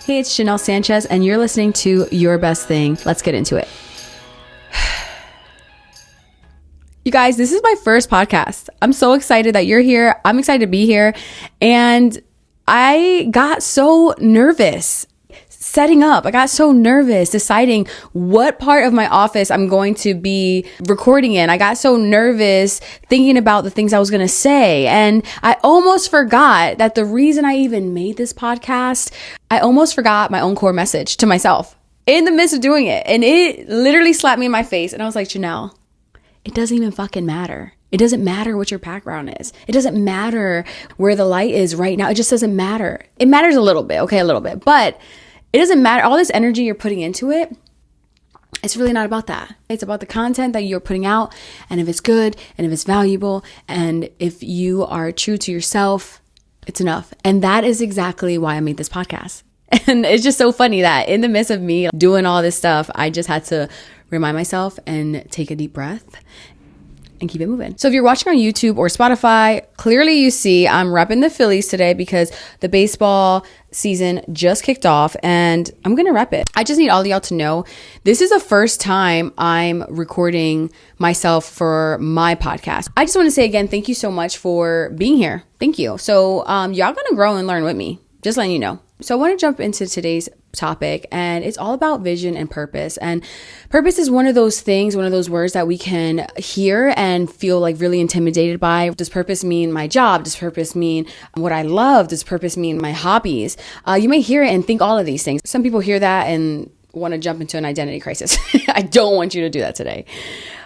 Hey, it's Jannelle Sanchez, and you're listening to Your Best Thing. Let's get into it. You guys, this is my first podcast. I'm so excited that you're here. I'm excited to be here. And I got so nervous setting up. I got so nervous deciding what part of my office I'm going to be recording in. I got so nervous thinking about the things I was going to say. And I almost forgot that the reason I even made this podcast, I almost forgot my own core message to myself in the midst of doing it. And it literally slapped me in my face. And I was like, Jannelle, it doesn't even fucking matter. It doesn't matter what your background is. It doesn't matter where the light is right now. It just doesn't matter. It matters a little bit. Okay, a little bit. But it doesn't matter. All this energy you're putting into it, it's really not about that. It's about the content that you're putting out. And if it's good and if it's valuable and if you are true to yourself, it's enough. And that is exactly why I made this podcast. And it's just so funny that in the midst of me doing all this stuff, I just had to remind myself and take a deep breath and keep it moving. So if you're watching on YouTube or Spotify, clearly you see I'm repping the Phillies today because the baseball season just kicked off and I'm going to rep it. I just need all of y'all to know this is the first time I'm recording myself for my podcast. I just want to say again, thank you so much for being here. Thank you. So y'all going to grow and learn with me, just letting you know. So I want to jump into today's topic, and it's all about vision and purpose. And purpose is one of those things, one of those words that we can hear and feel like really intimidated by. Does purpose mean my job? Does purpose mean what I love? Does purpose mean my hobbies? You may hear it and think all of these things. Some people hear that and want to jump into an identity crisis. I don't want you to do that today.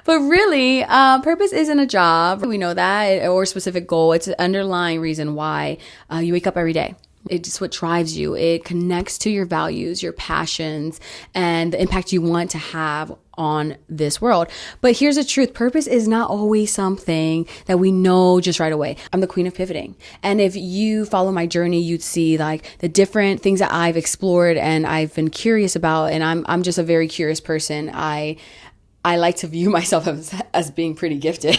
But really, purpose isn't a job. We know that, or a specific goal. It's an underlying reason why you wake up every day. It's what drives you. It connects to your values, your passions, and the impact you want to have on this world. But here's the truth. Purpose is not always something that we know just right away. I'm the queen of pivoting. And if you follow my journey, you'd see like the different things that I've explored and I've been curious about. And I'm just a very curious person. I like to view myself as being pretty gifted.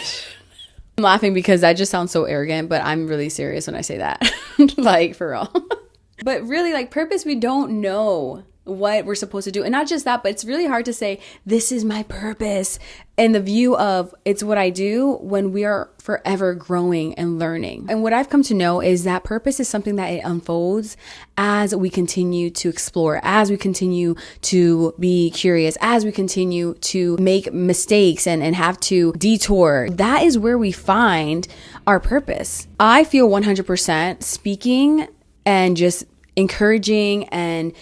I'm laughing because that just sounds so arrogant, but I'm really serious when I say that. Like, for real. But really, like, purpose, we don't know what we're supposed to do. And not just that, but it's really hard to say, this is my purpose. And the view of it's what I do when we are forever growing and learning. And what I've come to know is that purpose is something that it unfolds as we continue to explore, as we continue to be curious, as we continue to make mistakes and have to detour. That is where we find our purpose. I feel 100% speaking and just encouraging and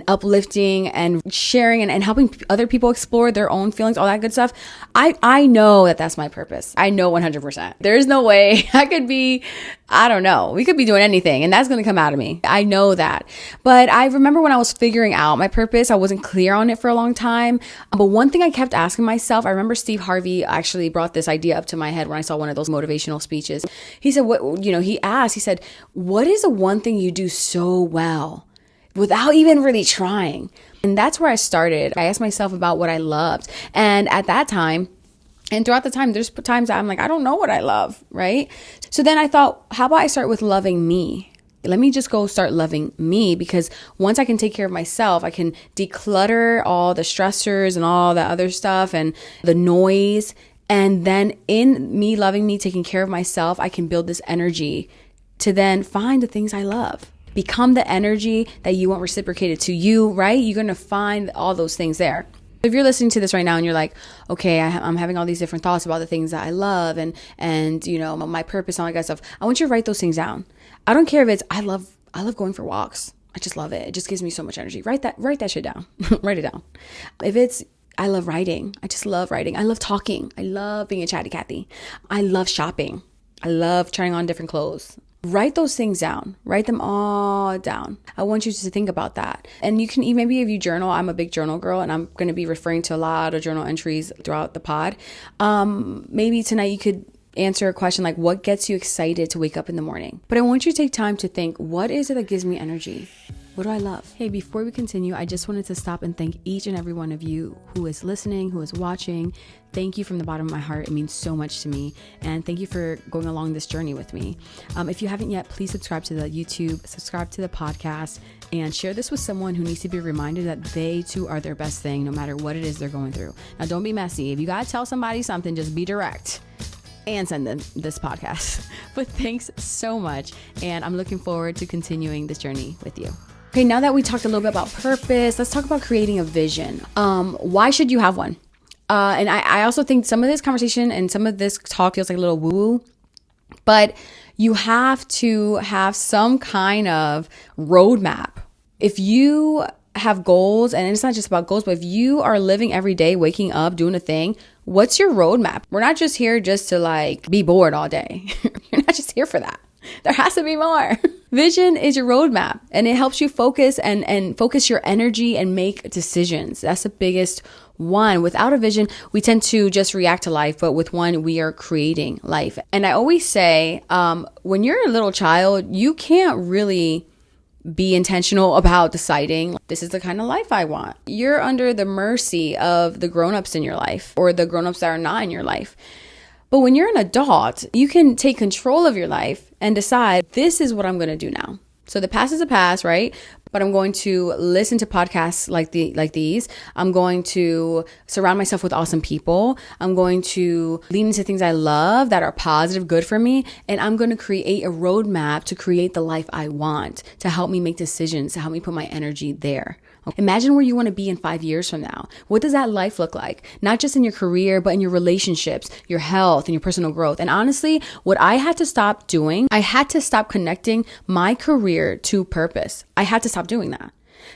uplifting and sharing and helping other people explore their own feelings, all that good stuff. I know that that's my purpose. I know 100%. There's no way I could be, I don't know. We could be doing anything and that's going to come out of me. I know that. But I remember when I was figuring out my purpose, I wasn't clear on it for a long time. But one thing I kept asking myself, I remember Steve Harvey actually brought this idea up to my head when I saw one of those motivational speeches. He said, he said, what is the one thing you do so well without even really trying? And that's where I started. I asked myself about what I loved. And at that time, and throughout the time, there's times that I'm like, I don't know what I love, right? So then I thought, how about I start with loving me? Let me just go start loving me, because once I can take care of myself, I can declutter all the stressors and all that other stuff and the noise. And then in me loving me, taking care of myself, I can build this energy to then find the things I love. Become the energy that you want reciprocated to you, right? You're going to find all those things there. If you're listening to this right now and you're like, okay, I'm having all these different thoughts about the things that I love and you know, my purpose and all that kind of stuff, I want you to write those things down. I don't care if it's, I love going for walks. I just love it. It just gives me so much energy. Write that shit down. Write it down. If it's, I love writing. I just love writing. I love talking. I love being a chatty Cathy. I love shopping. I love trying on different clothes. Write those things down. Write them all down. I want you to think about that. And you can, maybe if you journal, I'm a big journal girl and I'm going to be referring to a lot of journal entries throughout the pod. Maybe tonight you could answer a question like, what gets you excited to wake up in the morning? But I want you to take time to think, what is it that gives me energy? What do I love? Hey, before we continue, I just wanted to stop and thank each and every one of you who is listening, who is watching. Thank you from the bottom of my heart. It means so much to me. And thank you for going along this journey with me. If you haven't yet, please subscribe to the YouTube, subscribe to the podcast, and share this with someone who needs to be reminded that they too are their best thing, no matter what it is they're going through. Now, don't be messy. If you got to tell somebody something, just be direct and send them this podcast. But thanks so much. And I'm looking forward to continuing this journey with you. Okay, now that we talked a little bit about purpose, let's talk about creating a vision. Why should you have one? And I also think some of this conversation and some of this talk feels like a little woo-woo, but you have to have some kind of roadmap. If you have goals, and it's not just about goals, but if you are living every day, waking up, doing a thing, what's your roadmap? We're not just here just to like be bored all day. You're not just here for that. There has to be more. Vision is your roadmap, and it helps you focus and focus your energy and make decisions. That's the biggest one. Without a vision, we tend to just react to life, but with one, we are creating life. And I always say, when you're a little child, you can't really be intentional about deciding this is the kind of life I want. You're under the mercy of the grown-ups in your life or the grown-ups that are not in your life. But when you're an adult, you can take control of your life and decide, this is what I'm going to do now. So the past is the past, right? But I'm going to listen to podcasts like these. I'm going to surround myself with awesome people. I'm going to lean into things I love that are positive, good for me. And I'm going to create a roadmap to create the life I want, to help me make decisions, to help me put my energy there. Imagine where you want to be in 5 years from now. What does that life look like? Not just in your career, but in your relationships, your health, and your personal growth. And honestly, what I had to stop doing, I had to stop connecting my career to purpose. I had to stop doing that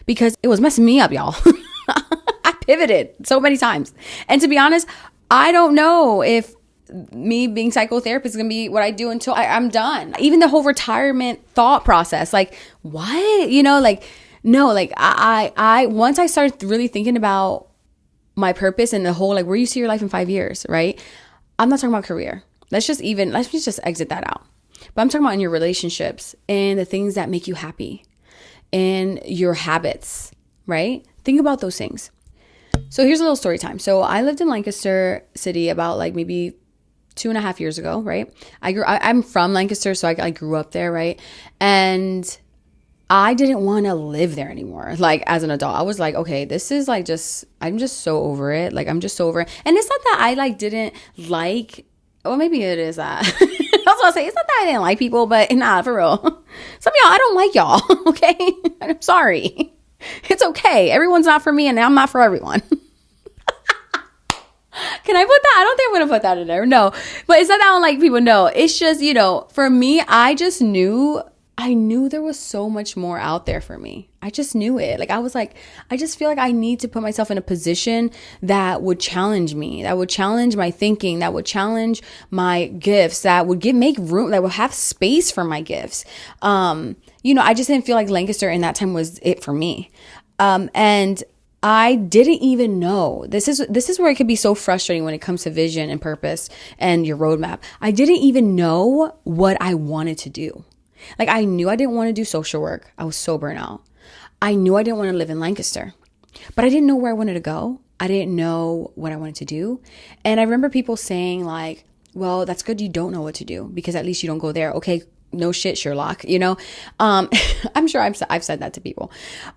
because it was messing me up, y'all. I pivoted so many times. And to be honest, I don't know if me being psychotherapist is going to be what I do until I'm done. Even the whole retirement thought process, like what, no, like I once I started really thinking about my purpose and the whole, like where you see your life in 5 years, right? I'm not talking about career. Let's just exit that out. But I'm talking about in your relationships and the things that make you happy and your habits, right? Think about those things. So here's a little story time. So I lived in Lancaster City about like maybe 2.5 years ago, right? I'm from Lancaster, so I grew up there, right? And I didn't want to live there anymore. Like as an adult, I was like, okay, this is like I'm just so over it. Like I'm just so over it. And it's not that I like didn't like, well, maybe it is that. I was gonna say, it's not that I didn't like people, but nah, for real. Some of y'all, I don't like y'all, okay? I'm sorry. It's okay. Everyone's not for me and I'm not for everyone. Can I put that? I don't think I'm going to put that in there. No, but it's not that I don't like people. No, it's just, for me, I knew there was so much more out there for me. I just knew it. Like, I was like, I just feel like I need to put myself in a position that would challenge me, that would challenge my thinking, that would challenge my gifts, that would make room, that would have space for my gifts. I just didn't feel like Lancaster in that time was it for me. And I didn't even know. This is where it could be so frustrating when it comes to vision and purpose and your roadmap. I didn't even know what I wanted to do. Like I knew I didn't want to do social work. I was so burnt out. I knew I didn't want to live in Lancaster, but I didn't know where I wanted to go. I didn't know what I wanted to do. And I remember people saying like, well, that's good. You don't know what to do because at least you don't go there. Okay. No shit, Sherlock, I'm sure I've said that to people,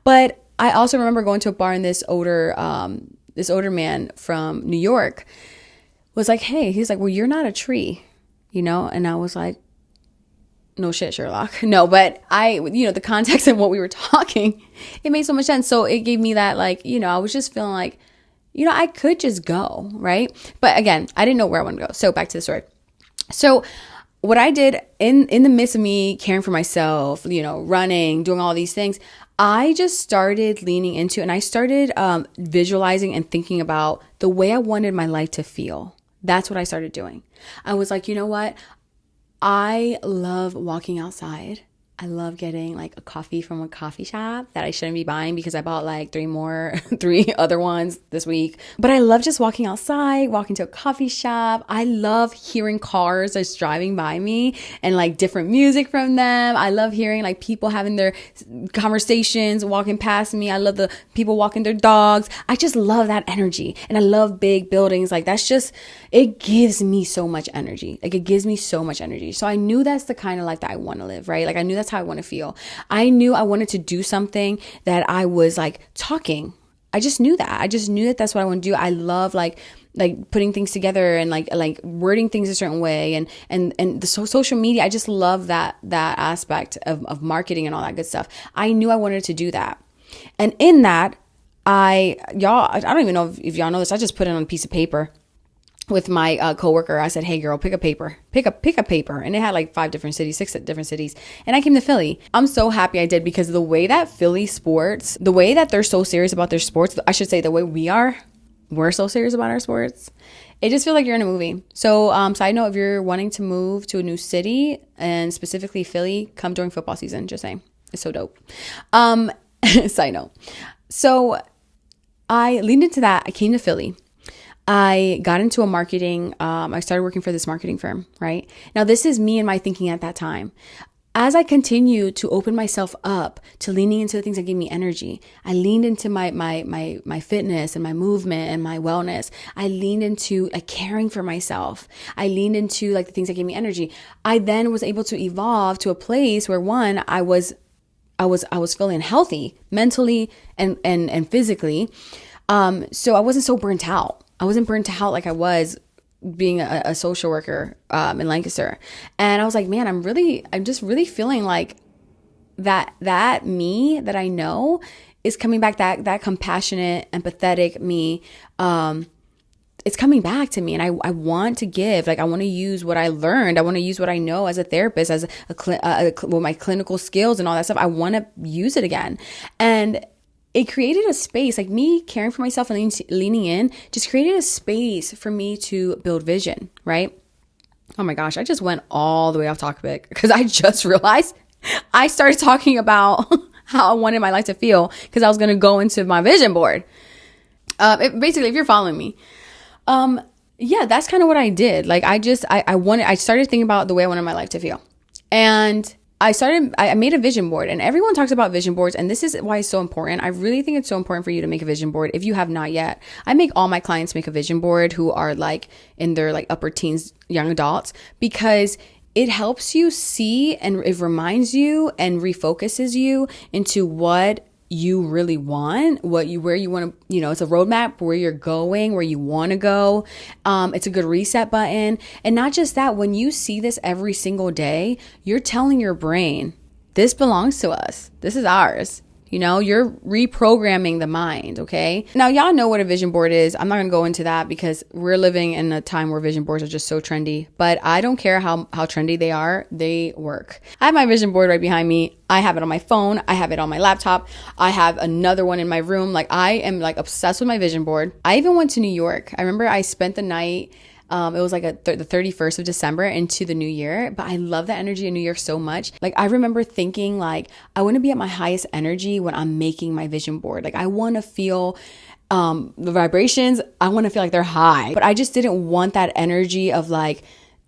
but I also remember going to a bar and this older man from New York was like, hey, he's like, well, you're not a tree, and I was like, no shit, Sherlock. No, but the context of what we were talking, it made so much sense. So it gave me that, like, I was just feeling like, I could just go, right? But again, I didn't know where I wanted to go. So back to the story. So what I did in the midst of me caring for myself, running, doing all these things, I just started leaning into and I started visualizing and thinking about the way I wanted my life to feel. That's what I started doing. I was like, you know what? I love walking outside. I love getting like a coffee from a coffee shop that I shouldn't be buying because I bought like three other ones this week. But I love just walking outside, walking to a coffee shop. I love hearing cars just driving by me and like different music from them. I love hearing like people having their conversations walking past me. I love the people walking their dogs. I just love that energy. And I love big buildings. Like that's just, it gives me so much energy. Like it gives me so much energy. So I knew that's the kind of life that I want to live, right? Like I knew that's how I want to feel. I knew I wanted to do something that I was like talking. I just knew that. I just knew that that's what I want to do. I love like putting things together and like wording things a certain way and the social media. I just love that aspect of marketing and all that good stuff. I knew I wanted to do that. And in that, I don't even know if y'all know this. I just put it on a piece of paper with my coworker. I said, hey girl, pick a paper. And it had like 6 different cities. And I came to Philly. I'm so happy I did because the way that Philly sports, the way that they're so serious about their sports, I should say the way we're so serious about our sports. It just feels like you're in a movie. So side note, if you're wanting to move to a new city and specifically Philly, come during football season. Just saying. It's so dope. Side note. So I leaned into that. I came to Philly. I got into a marketing, I started working for this marketing firm, right? Now, this is me and my thinking at that time. As I continued to open myself up to leaning into the things that gave me energy, I leaned into my fitness and my movement and my wellness. I leaned into like caring for myself. I leaned into like the things that gave me energy. I then was able to evolve to a place where one, I was feeling healthy mentally and physically. So I wasn't so burnt out. I wasn't burnt out like I was being a social worker in Lancaster. And I was like, man, I'm just really feeling like that me that I know is coming back, that compassionate, empathetic me. It's coming back to me, and I want to give. Like I want to use what I learned. I want to use what I know as a therapist, as with my clinical skills and all that stuff. I want to use it again, and it created a space, like me caring for myself and leaning in, just created a space for me to build vision, right? Oh my gosh, I just went all the way off topic because I just realized I started talking about how I wanted my life to feel because I was going to go into my vision board. Basically, if you're following me, yeah, that's kind of what I did. Like I started thinking about the way I wanted my life to feel. And I made a vision board, and everyone talks about vision boards, and this is why it's so important. I really think it's so important for you to make a vision board if you have not yet. I make all my clients make a vision board who are like in their like upper teens, young adults, because it helps you see and it reminds you and refocuses you into what you really want, where you want to, it's a roadmap where you're going, where you want to go. It's a good reset button. And not just that, when you see this every single day, you're telling your brain, this belongs to us. This is ours. You're reprogramming the mind, okay? Now, y'all know what a vision board is. I'm not going to go into that because we're living in a time where vision boards are just so trendy. But I don't care how trendy they are. They work. I have my vision board right behind me. I have it on my phone. I have it on my laptop. I have another one in my room. Like, I am like obsessed with my vision board. I even went to New York. I remember I spent the night. It was like the 31st of December into the new year, but I love that energy in New York so much. Like I remember thinking like, I want to be at my highest energy when I'm making my vision board. Like I want to feel the vibrations. I want to feel like they're high, but I just didn't want that energy of like,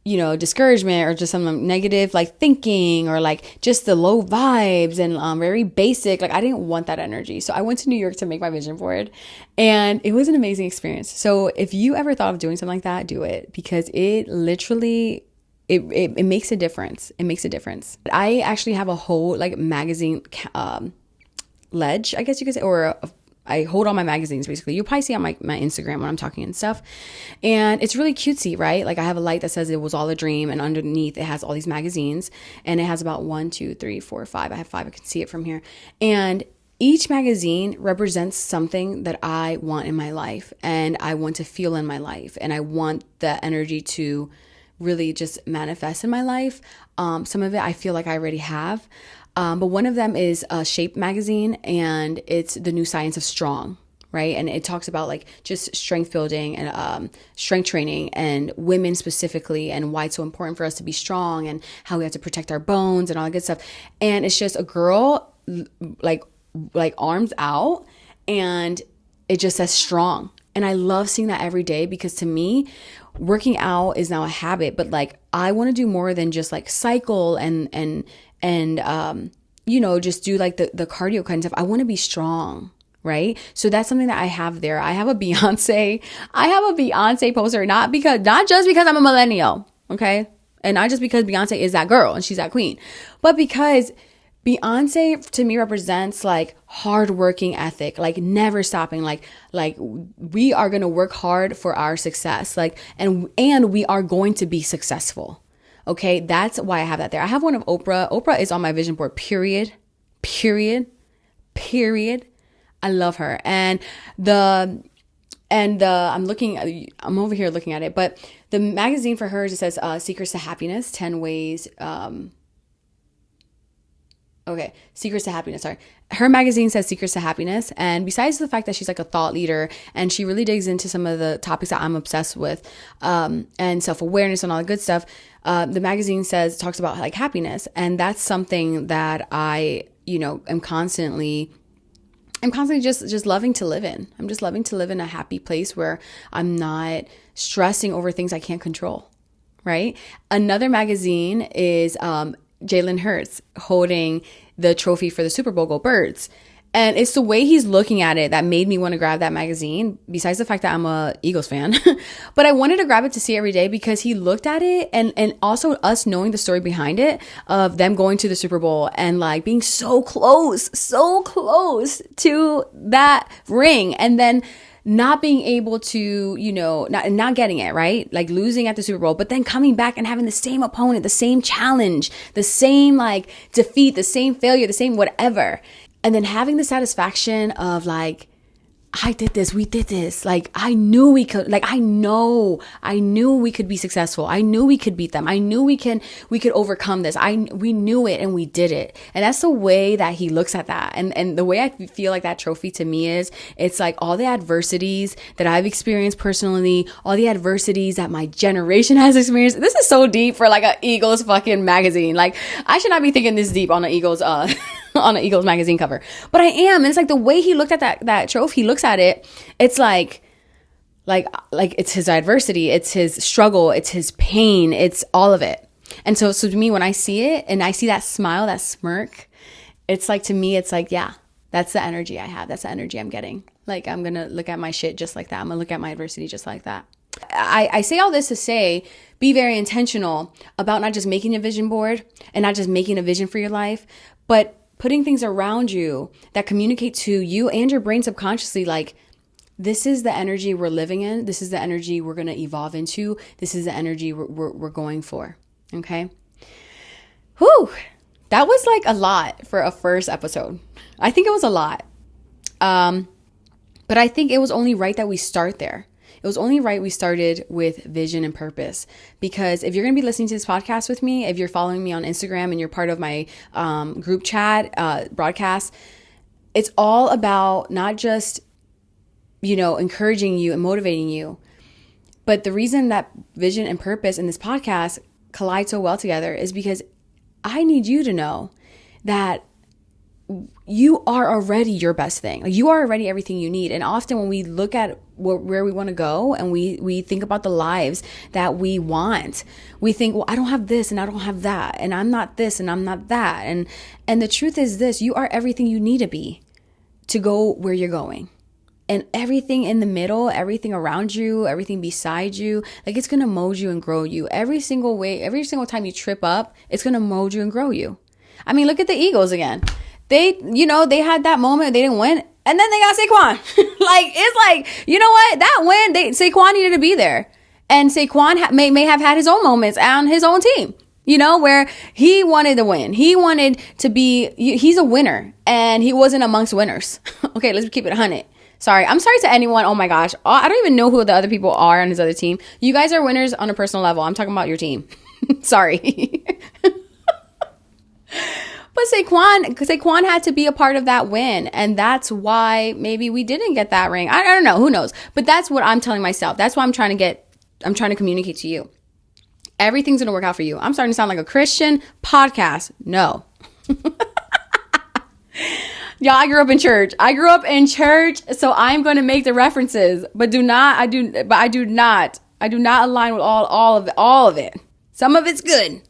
discouragement or just some negative like thinking or like just the low vibes and very basic. Like I didn't want that energy. So I went to New York to make my vision board, and it was an amazing experience. So if you ever thought of doing something like that, do it, because it literally it makes a difference. It makes a difference. I actually have a whole like magazine ledge, I guess you could say, or I hold all my magazines basically. You'll probably see on my Instagram when I'm talking and stuff. And it's really cutesy, right? Like I have a light that says it was all a dream, and underneath it has all these magazines, and it has about 1, 2, 3, 4, 5. I have 5. I can see it from here. And each magazine represents something that I want in my life, and I want to feel in my life, and I want the energy to really just manifest in my life. Some of it I feel like I already have. But one of them is a Shape magazine, and it's the new science of strong, right? And it talks about like just strength building and strength training and women specifically, and why it's so important for us to be strong and how we have to protect our bones and all that good stuff. And it's just a girl like arms out, and it just says strong. And I love seeing that every day, because to me, working out is now a habit, but like I want to do more than just like cycle and you know, just do like the cardio kind of stuff. I want to be strong, right? So that's something that I have there. I have a Beyonce poster, not just because I'm a millennial, okay? And not just because Beyonce is that girl and she's that queen, but because Beyonce to me represents like hardworking ethic, like never stopping, like we are going to work hard for our success, like, and we are going to be successful. Okay. That's why I have that there. I have one of Oprah. Oprah is on my vision board, period. I love her. And I'm over here looking at it, but the magazine for hers, it says, Secrets to Happiness, 10 ways, Secrets to Happiness. Sorry. Her magazine says Secrets to Happiness. And besides the fact that she's like a thought leader and she really digs into some of the topics that I'm obsessed with, and self-awareness and all the good stuff, the magazine talks about like happiness. And that's something that I, you know, I'm constantly just loving to live in. I'm just loving to live in a happy place where I'm not stressing over things I can't control. Right. Another magazine is, Jalen Hurts holding the trophy for the Super Bowl Go Birds. And it's the way he's looking at it that made me want to grab that magazine, besides the fact that I'm a Eagles fan. But I wanted to grab it to see every day because he looked at it, and also us knowing the story behind it of them going to the Super Bowl and like being so close to that ring, and then not being able to, you know, not getting it, right? Like losing at the Super Bowl, but then coming back and having the same opponent, the same challenge, the same like defeat, the same failure, the same whatever. And then having the satisfaction of like, I did this, we did this. Like I knew we could, like I knew we could be successful. I knew we could beat them. I knew we could overcome this. We knew it and we did it. And that's the way that he looks at that. And the way I feel like that trophy to me is, it's like all the adversities that I've experienced personally, all the adversities that my generation has experienced. This is so deep for like an Eagles fucking magazine. Like I should not be thinking this deep on an Eagles, on an Eagles magazine cover, but I am. And it's like the way he looked at that trophy, he looks at it, it's like it's his adversity, it's his struggle, it's his pain, it's all of it. And so to me, when I see it and I see that smile, that smirk, it's like, to me, it's like, yeah, that's the energy I have. That's the energy I'm getting. Like, I'm going to look at my shit just like that. I'm going to look at my adversity just like that. I say all this to say, be very intentional about not just making a vision board and not just making a vision for your life, but putting things around you that communicate to you and your brain subconsciously, like, this is the energy we're living in. This is the energy we're going to evolve into. This is the energy we're going for. Okay. Whew. That was like a lot for a first episode. I think it was a lot. But I think it was only right that we start there. It was only right we started with vision and purpose, because if you're going to be listening to this podcast with me, if you're following me on Instagram and you're part of my group chat broadcast, it's all about not just, you know, encouraging you and motivating you. But the reason that vision and purpose in this podcast collide so well together is because I need you to know that you are already your best thing. Like, you are already everything you need. And often when we look at where we want to go and we think about the lives that we want, we think, well, I don't have this and I don't have that, and I'm not this and I'm not that. And the truth is this: you are everything you need to be to go where you're going. And everything in the middle, everything around you, everything beside you, like, it's going to mold you and grow you. Every single time you trip up, it's going to mold you and grow you. I mean, look at the Eagles again. They had that moment, they didn't win, and then they got Saquon. Like, it's like, you know what? That win, Saquon needed to be there. And Saquon may have had his own moments on his own team, you know, where he wanted to win. He wanted to he's a winner, and he wasn't amongst winners. Okay, let's keep it 100. Sorry. I'm sorry to anyone. Oh my gosh. I don't even know who the other people are on his other team. You guys are winners on a personal level. I'm talking about your team. Sorry. But Saquon had to be a part of that win. And that's why maybe we didn't get that ring. I don't know. Who knows? But that's what I'm telling myself. That's why I'm trying to communicate to you. Everything's going to work out for you. I'm starting to sound like a Christian podcast. No. Y'all, I grew up in church. So I'm going to make the references, but I do not align with all of it. Some of it's good.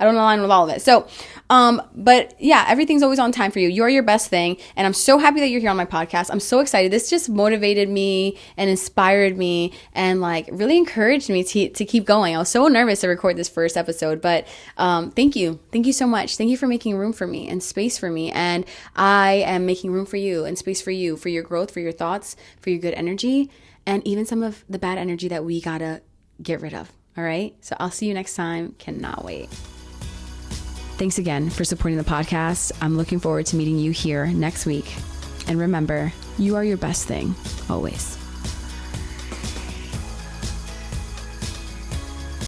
I don't align with all of it. So, but yeah, everything's always on time for you. You're your best thing. And I'm so happy that you're here on my podcast. I'm so excited. This just motivated me and inspired me and like really encouraged me to keep going. I was so nervous to record this first episode, but thank you. Thank you so much. Thank you for making room for me and space for me. And I am making room for you and space for you, for your growth, for your thoughts, for your good energy, and even some of the bad energy that we gotta get rid of. All right. So I'll see you next time. Cannot wait. Thanks again for supporting the podcast. I'm looking forward to meeting you here next week. And remember, you are your best thing, always.